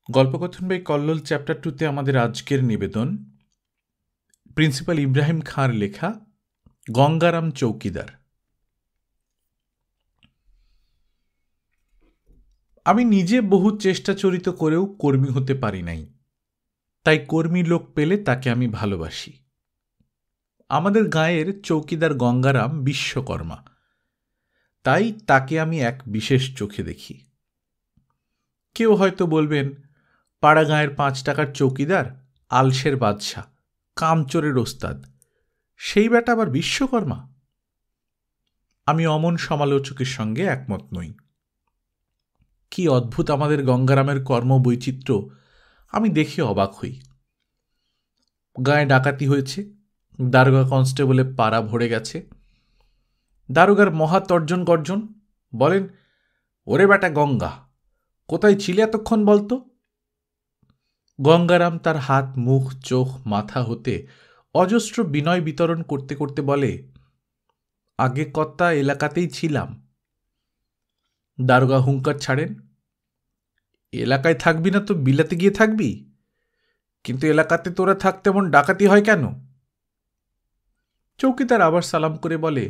গল্পকথন by Kallol chapter 2-তে আমাদের আজকের নিবেদন প্রিন্সিপাল ইব্রাহিম খাঁর লেখা গঙ্গারাম চৌকিদার। আমি নিজে বহু চেষ্টা চরিত করেও কর্মী হতে পারি নাই, তাই কর্মী লোক পেলে তাকে আমি ভালোবাসি। আমাদের গাঁয়ের চৌকিদার গঙ্গারাম বিশ্বকর্মা, তাই তাকে আমি এক বিশেষ চোখে দেখি। কেউ হয়তো বলবেন, পাড়া গাঁয়ের 5 টাকার চৌকিদার, আলসের বাদশা, কামচোরের ওস্তাদ, সেই বেটা আবার বিশ্বকর্মা। আমি অমন সমালোচকের সঙ্গে একমত নই। কি অদ্ভুত আমাদের গঙ্গারামের কর্মবৈচিত্র্য, আমি দেখে অবাক হই। গায়ে ডাকাতি হয়েছে, দারোগা কনস্টেবলে পাড়া ভরে গেছে। দারোগার মহা তর্জন গর্জন, বলেন, ওরে বেটা গঙ্গা, কোথায় ছিলে এতক্ষণ বলতো? গঙ্গারাম তার হাত, মুখ, চোখ, মাথা হতে অজস্র বিনয় বিতরণ করতে করতে বলে, আগে কর্তা এলাকাতেই ছিলাম। দারোগা হুঙ্কার ছাড়েন, এলাকায় থাকবি না তো বিলাতে গিয়ে থাকবি? কিন্তু এলাকাতে তোরা থাকতে এমন ডাকাতি হয় কেন? চৌকিদার আবার সালাম করে বলে,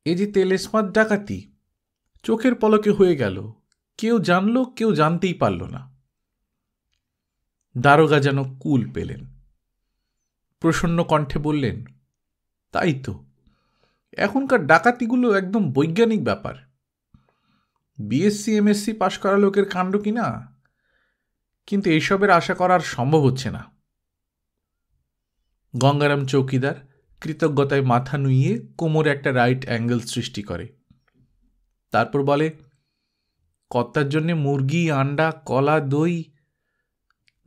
এ যে তেলেসমাত ডাকাতি, চোখের পলকে হয়ে গেল, কেউ জানলো, কেউ জানতেই পারল না। দারোগা যেন কুল পেলেন, প্রসন্ন কণ্ঠে বললেন, তাই তো, এখনকার ডাকাতিগুলো একদম বৈজ্ঞানিক ব্যাপার। বিএসসি এমএসসি পাশ করা লোকের কাণ্ড কিনা, কিন্তু এইসবের আশা করার সম্ভব হচ্ছে না। গঙ্গারাম চৌকিদার কৃতজ্ঞতায় মাথা নুইয়ে কোমরে একটা রাইট অ্যাঙ্গেল সৃষ্টি করে। তারপর বলে, কর্তার জন্যে মুরগি, আন্ডা, কলা, দই।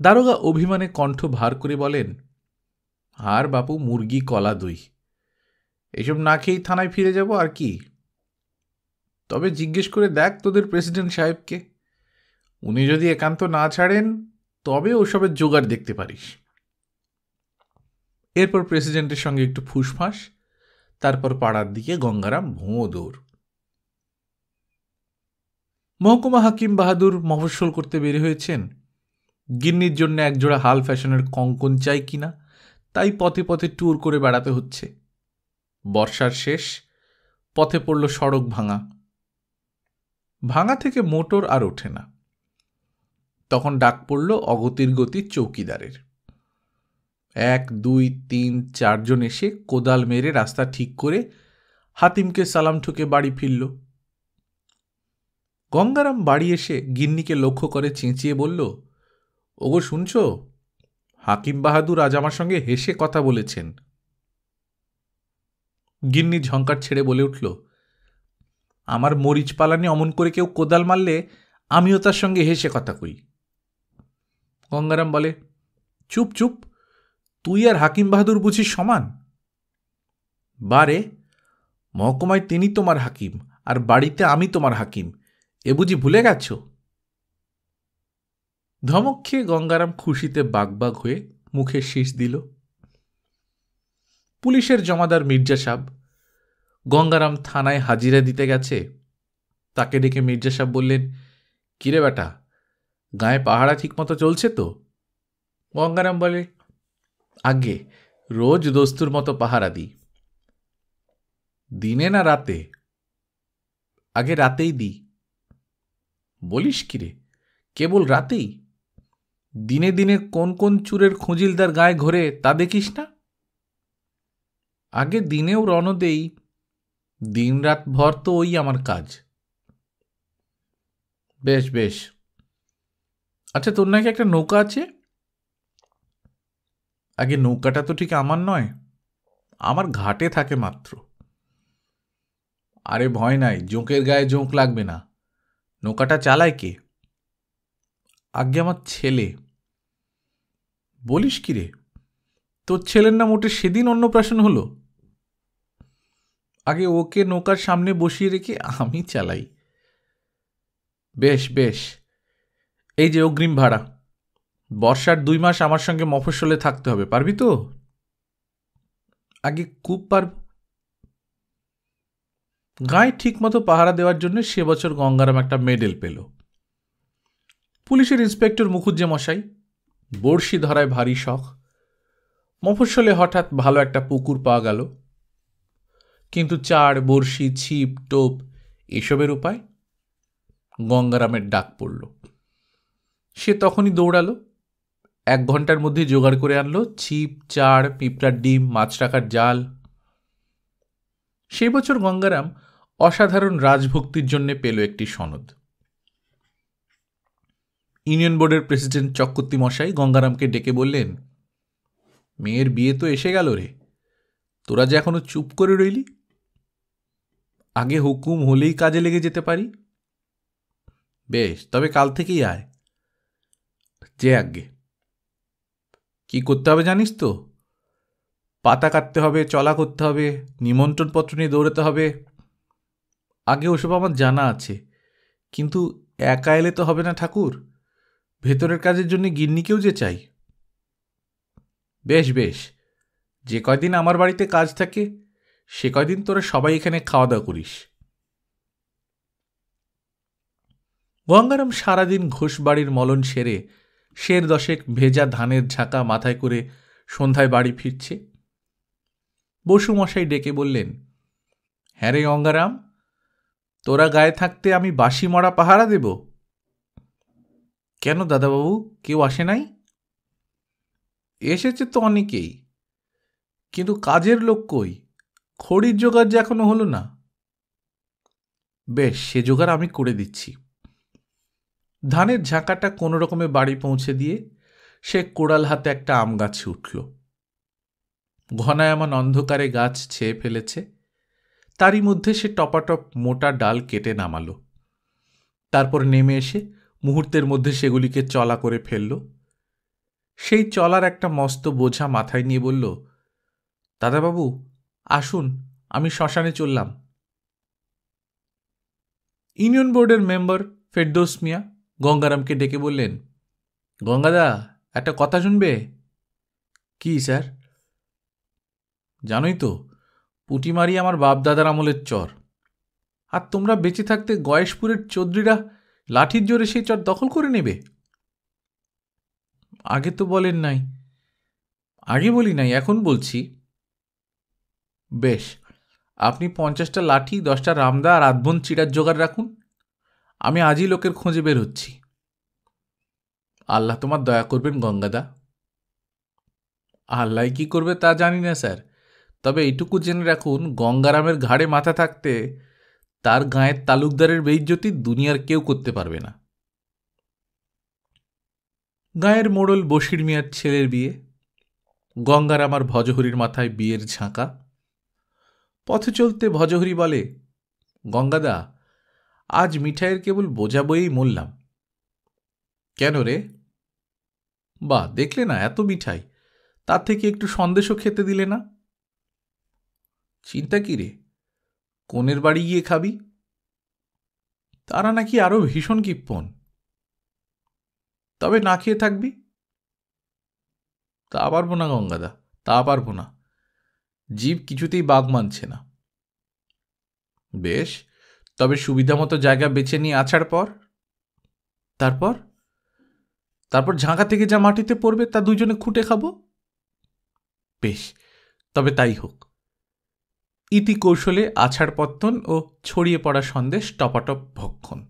দারোগা অভিমানে কণ্ঠ ভার করে বলেন, আর বাপু, মুরগি, কলা, দই এসব না খেয়েই থানায় ফিরে যাব আর কি। তবে জিজ্ঞেস করে দেখ তোদের প্রেসিডেন্ট সাহেবকে, উনি যদি একান্ত না ছাড়েন তবে ওসবের জোগাড় দেখতে পারিস। এরপর প্রেসিডেন্টের সঙ্গে একটু ফুসফাস, তারপর পাড়ার দিকে গঙ্গারাম ভোঁ দৌড়। মহকুমা হাকিম বাহাদুর মফস্বল করতে বের হয়েছেন। গিন্নির জন্য একজোড়া হাল ফ্যাশনের কঙ্কন চাই কিনা, তাই পথে পথে ট্যুর করে বেড়াতে হচ্ছে। বর্ষার শেষ, পথে পড়ল সড়ক ভাঙা। ভাঙা থেকে মোটর আর ওঠে না। তখন ডাক পড়ল অগতির গতির চৌকিদারের। 1, 2, 3, 4 জন এসে কোদাল মেরে রাস্তা ঠিক করে হাতিমকে সালাম ঠুকে বাড়ি ফিরল। গঙ্গারাম বাড়ি এসে গিন্নিকে লক্ষ্য করে চেঁচিয়ে বলল, ওগো শুনছ, হাকিম বাহাদুর আজ আমার সঙ্গে হেসে কথা বলেছেন। গিন্নি ঝঙ্কার ছেড়ে বলে উঠল, আমার মরিচ পালানে অমন করে কেউ কোদাল মারলে আমিও তার সঙ্গে হেসে কথা কই। গঙ্গারাম বলে, চুপ চুপ, তুই আর হাকিম বাহাদুর বুঝিস সমান? বারে, মহকুমায় তিনি তোমার হাকিম, আর বাড়িতে আমি তোমার হাকিম, এ বুঝি ভুলে গেছ? ধমক খেয়ে গঙ্গারাম খুশিতে বাগবাগ হয়ে মুখে শীষ দিল। পুলিশের জমাদার মির্জা সাহেব, গঙ্গারাম থানায় হাজিরা দিতে গেছে, তাকে ডেকে মির্জা সাহেব বললেন, কিরে বেটা, গায়ে পাহারা ঠিক মতো চলছে তো? গঙ্গারাম বলে, আগে রোজ দস্তুর মতো পাহারা দিই। দিনে না রাতে? আগে রাতেই দিই। বলিস কিরে, কেবল রাতেই? দিনে দিনে কোন কোন চুরের খুঁজিলদার গায়ে ঘোরে তা দেখিস না? আগে দিনেও রণ দেই, দিন রাত ভর তো ওই আমার কাজ। বেশ বেশ, আচ্ছা তোর নাকি একটা নৌকা আছে? আগে নৌকাটা তো ঠিক আমার নয়, আমার ঘাটে থাকে মাত্র। আরে ভয় নাই, জোঁকের গায়ে জোঁক লাগবে না। নৌকাটা চালায় কে? আগে আমার ছেলে। বলিস কিরে, তোর ছেলের নাম ওঠে সেদিন অন্নপ্রাশন হলো? আগে ওকে নৌকার সামনে বসিয়ে রেখে আমি চালাই। বেশ বেশ, এই যে অগ্রিম ভাড়া, বর্ষার 2 মাস আমার সঙ্গে মফস্বলে থাকতে হবে, পারবি তো? আগে খুব পারব। গায়ে ঠিক মতো পাহারা দেওয়ার জন্য সে বছর গঙ্গারাম একটা মেডেল পেল। পুলিশের ইন্সপেক্টর মুখুজ্জে মশাই, বড়শি ধরায় ভারী শখ। মফস্বলে হঠাৎ ভালো একটা পুকুর পাওয়া গেল, কিন্তু চার, বড়শি, ছিপ, টোপ এসবের উপায়? গঙ্গারামের ডাক পড়ল। সে তখনই দৌড়ালো, 1 ঘন্টার মধ্যে জোগাড় করে আনলো ছিপ, চার, পিঁপড়ার ডিম, মাছ রাখার জাল। সেই বছর গঙ্গারাম অসাধারণ রাজভক্তির জন্য পেল একটি সনদ। ইউনিয়ন বোর্ডের প্রেসিডেন্ট চক্রবর্তী মশাই গঙ্গারামকে ডেকে বললেন, মেয়ের বিয়ে তো এসে গেল রে, তোরা যে এখনো চুপ করে রইলি, আগে হুকুম হলেই কাজে লেগে যেতে পারি। বেশ, তবে কাল থেকেই আয়। যে আজ্ঞে। কি করতে হবে জানিস তো? পাতা কাটতে হবে, চলা করতে হবে, নিমন্ত্রণপত্র নিয়ে দৌড়াতে হবে। আগে ওসব আমার জানা আছে, কিন্তু একা এলে তো হবে না ঠাকুর, ভেতরের কাজের জন্য গিন্নিকেও যে চাই। বেশ বেশ, যে কয়দিন আমার বাড়িতে কাজ থাকে সে কয়দিন তোরা সবাই এখানে খাওয়া দাওয়া করিস। গঙ্গারাম সারাদিন ঘোষবাড়ির মলন সেরে 10 ভেজা ধানের ঝাঁকা মাথায় করে সন্ধ্যায় বাড়ি ফিরছে। বসুমশাই ডেকে বললেন, হ্যাঁ রে গঙ্গারাম, তোরা গায়ে থাকতে আমি বাসি মরা পাহারা দেব? কেন দাদাবাবু, কেউ আসে নাই? এসেছে তো অনেকেই, কিন্তু কাজের লোক কই? খড়ির জোগাড় যে এখনো হলো না। বেশ, সে জোগাড় আমি করে দিচ্ছি। ধানের ঝাঁকাটা কোনো রকমে বাড়ি পৌঁছে দিয়ে সে কোড়াল হাতে একটা আম গাছে উঠল। ঘনায়মান অন্ধকারে গাছ ছেয়ে ফেলেছে, তারই মধ্যে সে টপাটপ মোটা ডাল কেটে নামালো। তারপর নেমে এসে মুহূর্তের মধ্যে সেগুলিকে চলা করে ফেলল। সেই চলার একটা মস্ত বোঝা মাথায় নিয়ে বলল, দাদাবাবু আসুন, আমি শ্মশানে চললাম। ইউনিয়ন বোর্ডের মেম্বার ফেরদৌস মিয়া গঙ্গারামকে ডেকে বললেন, গঙ্গাদা, একটা কথা শুনবে? কি স্যার? জানোই তো, পুঁটিমারি আমার বাপদাদার আমলের চর, আর তোমরা বেঁচে থাকতে গয়েশপুরের চৌধুরীরা লাঠির জোরে সেই চর দখল করে নেবে। আগে তো বলেন নাই। আগে বলি নাই, এখন বলছি। বেশ, আপনি 50টা লাঠি, 10টা রামদা আর আধবন চিড়ার জোগাড় রাখুন, আমি আজই লোকের খোঁজে বের হচ্ছি। আল্লাহ তোমার দয়া করবেন গঙ্গাদা। আল্লাহ কি করবে তা জানি না স্যার, তবে এইটুকু জেনে রাখুন, গঙ্গারামের ঘাড়ে মাথা থাকতে তার গাঁয়ের তালুকদারের বেইজ্জতি দুনিয়ার কেউ করতে পারবে না। গাঁয়ের মোড়ল বশির মিয়ার ছেলের বিয়ে। গঙ্গারাম আর ভজহরির মাথায় বিয়ের ঝাঁকা। পথে চলতে ভজহরি বলে, গঙ্গাদা, আজ মিঠাইয়ের কেবল বোঝা বয়েই মরলাম। কেন রে? বা, দেখলে না এত মিঠাই, তার থেকে একটু সন্দেশও খেতে দিলে না। চিন্তা কি রে, কোনের বাড়ি গিয়ে খাবি? তারা নাকি আরো ভীষণ কিপ্পন। তবে না খেয়ে থাকবি? তা পারবো না গঙ্গাদা, তা পারবো না, জীব কিছুতেই বাঘ মানছে না। বেশ, তবে সুবিধা মতো জায়গা বেছে নিয়ে আছাড় পর। তারপর? তারপর ঝাঁকা থেকে যা মাটিতে পড়বে তা দুজনে খুঁটে খাবো। বেশ, তবে তাই হোক। ইতি কৌশলে আছাড় পত্তন ও ছড়িয়ে পড়া সন্দেশ টপাটপ ভক্ষণ।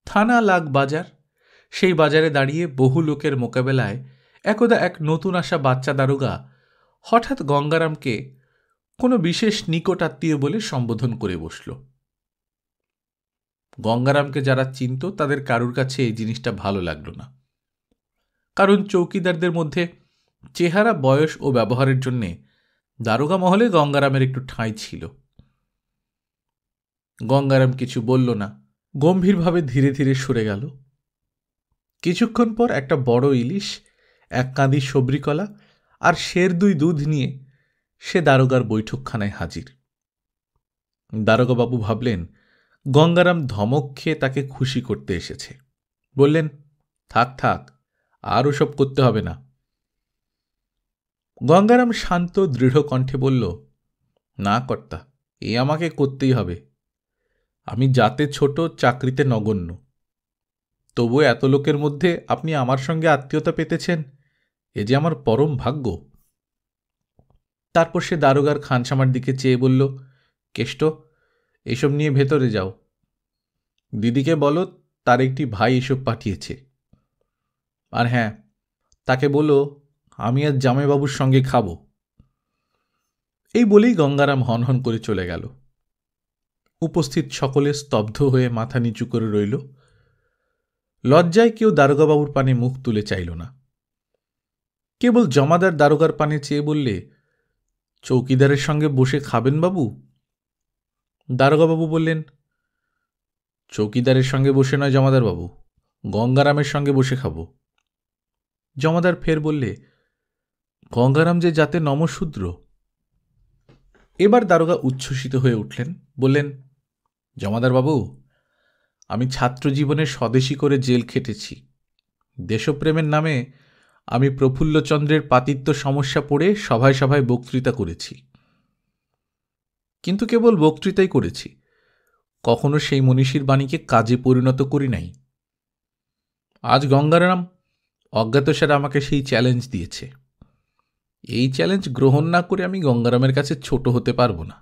থানা লাগ বাজার। সেই বাজারে দাঁড়িয়ে বহু লোকের মোকাবেলায় একদা এক নতুন আসা বাচ্চা দারোগা হঠাৎ গঙ্গারামকে কোনো বিশেষ নিকট আত্মীয় বলে সম্বোধন করে বসল। গঙ্গারামকে যারা চিনত তাদের কারুর কাছে এই জিনিসটা ভালো লাগলো না, কারণ চৌকিদারদের মধ্যে চেহারা, বয়স ও ব্যবহারের জন্যে দারোগা মহলে গঙ্গারামের একটু ঠাঁই ছিল। গঙ্গারাম কিছু বলল না, গম্ভীরভাবে ধীরে ধীরে সরে গেল। কিছুক্ষণ পর একটা বড় ইলিশ, 1 কাঁদি সবরিকলা আর 2 দুধ নিয়ে সে দারোগার বৈঠকখানায় হাজির। দারোগাবাবু ভাবলেন গঙ্গারাম ধমক খেয়ে তাকে খুশি করতে এসেছে। বললেন, থাক থাক, আর ওসব করতে হবে না। গঙ্গারাম শান্ত দৃঢ় কণ্ঠে বলল, না কর্তা, এ আমাকে করতেই হবে। আমি জাতে ছোট, চাকরিতে নগণ্য। তবু এত লোকের মধ্যে আপনি আমার সঙ্গে আত্মীয়তা পেতেছেন, এ যে আমার পরম ভাগ্য। তারপর সে দারোগার খানসামার দিকে চেয়ে বলল, কেষ্ট, এসব নিয়ে ভেতরে যাও। দিদিকে বলো তার একটি ভাই এসব পাঠিয়েছে। আর হ্যাঁ, তাকে বলো আমি আজ জামাইবাবুর সঙ্গে খাব। এই বলেই গঙ্গারাম হনহন করে চলে গেল। উপস্থিত সকলে স্তব্ধ হয়ে মাথা নিচু করে রইল। লজ্জায় কেউ দারোগাবাবুর পানে মুখ তুলে চাইল না। কেবল জমাদার দারোগার পানে চেয়ে বললে, চৌকিদারের সঙ্গে বসে খাবেন বাবু? দারোগাবাবু বললেন, চৌকিদারের সঙ্গে বসে নয় জমাদার বাবু, গঙ্গারামের সঙ্গে বসে খাব। জমাদার ফের বললে, গঙ্গারাম যে জাতে নমশূদ্র। এবার দারোগা উচ্ছ্বসিত হয়ে উঠলেন, বললেন, জমাদার বাবু, আমি ছাত্র জীবনে স্বদেশী করে জেল খেটেছি। দেশপ্রেমের নামে আমি প্রফুল্লচন্দ্রের পাতিত্ব সমস্যা পড়ে সভায় সভায় বক্তৃতা করেছি, কিন্তু কেবল বক্তৃতাই করেছি, কখনো সেই মনীষীর বাণীকে কাজে পরিণত করি নাই। আজ গঙ্গারাম অজ্ঞাতসারে আমাকে সেই চ্যালেঞ্জ দিয়েছে। এই চ্যালেঞ্জ গ্রহণ না করে আমি গঙ্গারামের কাছে ছোট হতে পারব না।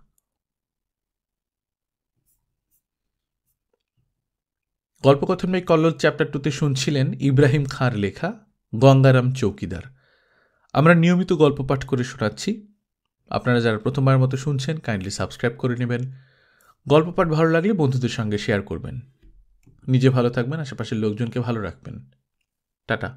গল্পকথন বাই কল্লোল চ্যাপ্টার 2তে শুনছিলেন ইব্রাহিম খাঁর লেখা গঙ্গারাম চৌকিদার। আমরা নিয়মিত গল্প পাঠ করে শোনাচ্ছি। আপনারা যারা প্রথমবার মতো শুনছেন, কাইন্ডলি সাবস্ক্রাইব করে নেবেন। গল্প পাঠ ভালো লাগলে বন্ধুদের সঙ্গে শেয়ার করবেন। নিজে ভালো থাকবেন, আশেপাশের লোকজনকে ভালো রাখবেন। টাটা।